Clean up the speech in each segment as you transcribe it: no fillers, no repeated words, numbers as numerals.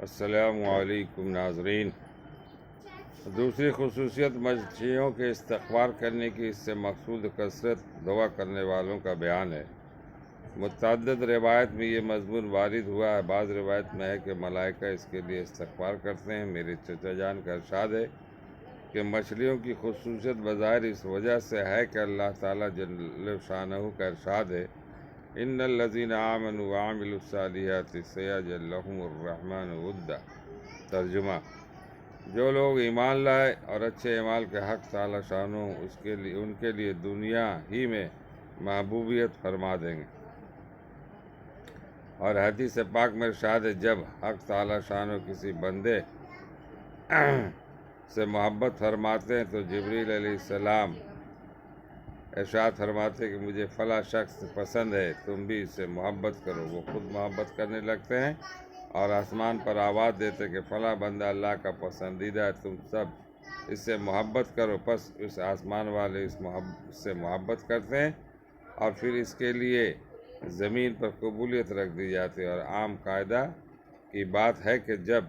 السلام علیکم ناظرین۔ دوسری خصوصیت مچھلیوں کے استقبال کرنے کی اس سے مقصود کثرت دعا کرنے والوں کا بیان ہے۔ متعدد روایت میں یہ مضمون وارد ہوا ہے۔ بعض روایت میں ہے کہ ملائکہ اس کے لیے استغفار کرتے ہیں۔ میرے چچا جان کا ارشاد ہے کہ مچھلیوں کی خصوصیت بظاہر اس وجہ سے ہے کہ اللہ تعالیٰ جل شانہ کا ارشاد ہے ان الذین آمنوا وعملوا الصالحات سیجعل لهم الرحمن ودا۔ ترجمہ: جو لوگ ایمان لائے اور اچھے اعمال کے حق تعالیٰ شانہ ان کے لیے دنیا ہی میں محبوبیت فرما دیں گے۔ اور حدیث پاک میں ارشاد ہے جب حق تعالیٰ شانہ کسی بندے سے محبت فرماتے ہیں تو جبریل علیہ السلام ارشاد فرماتے کہ مجھے فلاں شخص پسند ہے، تم بھی اس سے محبت کرو۔ وہ خود محبت کرنے لگتے ہیں اور آسمان پر آواز دیتے کہ فلاں بندہ اللہ کا پسندیدہ ہے، تم سب اس سے محبت کرو۔ پس اس آسمان والے اس سے محبت کرتے ہیں اور پھر اس کے لیے زمین پر قبولیت رکھ دی جاتی ہے۔ اور عام قاعدہ کی بات ہے کہ جب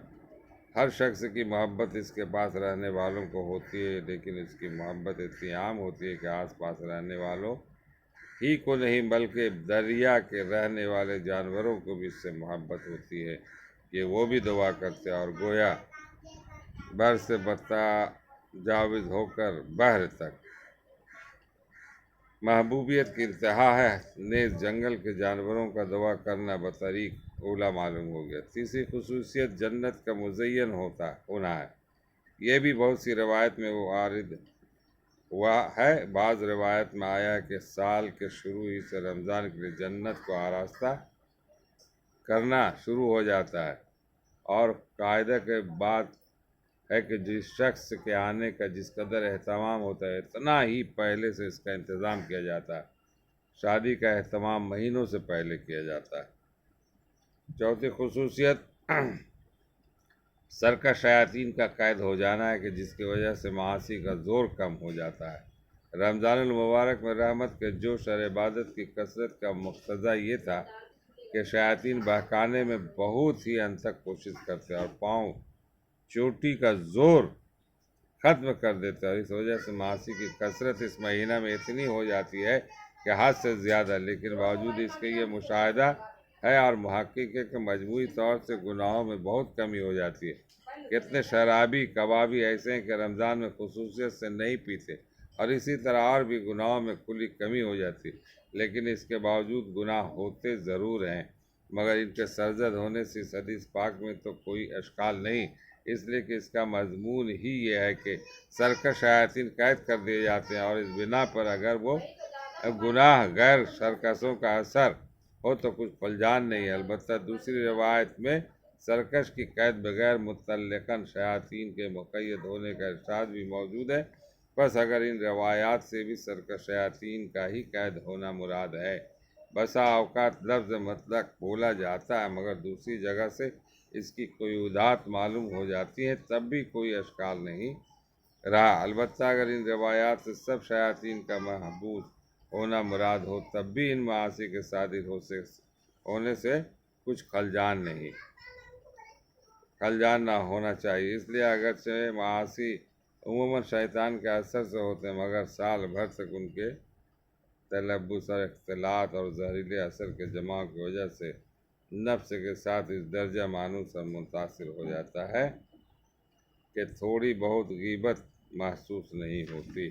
ہر شخص کی محبت اس کے پاس رہنے والوں کو ہوتی ہے، لیکن اس کی محبت اتنی عام ہوتی ہے کہ آس پاس رہنے والوں ہی کو نہیں بلکہ دریا کے رہنے والے جانوروں کو بھی اس سے محبت ہوتی ہے کہ وہ بھی دعا کرتے ہیں اور گویا بر سے متجاوز ہو کر بحر تک محبوبیت کی انتہا ہے۔ نیز جنگل کے جانوروں کا دعا کرنا بطریق اولا معلوم ہو گیا۔ تیسری خصوصیت جنت کا مزین ہونا ہے۔ یہ بھی بہت سی روایت میں وارد ہوا ہے۔ بعض روایت میں آیا ہے کہ سال کے شروع ہی سے رمضان کے لیے جنت کو آراستہ کرنا شروع ہو جاتا ہے، اور قاعدہ کے بعد ہے کہ جس شخص کے آنے کا جس قدر اہتمام ہوتا ہے اتنا ہی پہلے سے اس کا انتظام کیا جاتا ہے۔ شادی کا اہتمام مہینوں سے پہلے کیا جاتا ہے۔ چوتھی خصوصیت سرکش شیاطین کا قید ہو جانا ہے کہ جس کی وجہ سے معاصی کا زور کم ہو جاتا ہے۔ رمضان المبارک میں رحمت کے جوش اور عبادت کی کثرت کا مقتضا یہ تھا کہ شیاطین بہکانے میں بہت ہی انتھک کوشش کرتے اور پاؤں چوٹی کا زور ختم کر دیتے، اور اس وجہ سے معاصی کی کثرت اس مہینہ میں اتنی ہو جاتی ہے کہ حد سے زیادہ۔ لیکن باوجود اس کے یہ مشاہدہ ہے اور محقق ہے کہ مجموعی طور سے گناہوں میں بہت کمی ہو جاتی ہے۔ کتنے شرابی کبابی ایسے ہیں کہ رمضان میں خصوصیت سے نہیں پیتے، اور اسی طرح اور بھی گناہوں میں کھلی کمی ہو جاتی ہے، لیکن اس کے باوجود گناہ ہوتے ضرور ہیں، مگر ان کے سرزد ہونے سے اس حدیث پاک میں تو کوئی اشکال نہیں، اس لیے کہ اس کا مضمون ہی یہ ہے کہ سرکش شیاطین قید کر دیے جاتے ہیں، اور اس بنا پر اگر وہ گناہ غیر سرکشوں کا اثر ہو تو کچھ پھلجان نہیں ہے۔ البتہ دوسری روایت میں سرکش کی قید بغیر مطلقاً شیاطین کے مقید ہونے کا ارشاد بھی موجود ہے۔ بس اگر ان روایات سے بھی سرکش شیاطین کا ہی قید ہونا مراد ہے۔ بسا اوقات لفظ مطلق بولا جاتا ہے مگر دوسری جگہ سے اس کی قیودات معلوم ہو جاتی ہیں، تب بھی کوئی اشکال نہیں رہا۔ البتہ اگر ان روایات سے سب شیاطین کا محبوس ہونا مراد ہو تب بھی ان معاصی کے صادر ہونے سے کچھ خلجان نہ ہونا چاہیے۔ اس لیے اگرچہ معاصی عموماً شیطان کے اثر سے ہوتے ہیں، مگر سال بھر تک ان کے تلبس اور اختلاط اور زہریلے اثر کے جماع کی وجہ سے نفس کے ساتھ اس درجہ مانوس اور متاثر ہو جاتا ہے کہ تھوڑی بہت غیبت محسوس نہیں ہوتی۔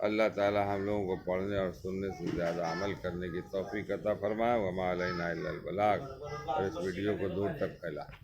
اللہ تعالی ہم لوگوں کو پڑھنے اور سننے سے زیادہ عمل کرنے کی توفیق عطا فرمائے۔ وما علینا الا البلاغ، اور اس ویڈیو کو دور تک پھیلائے۔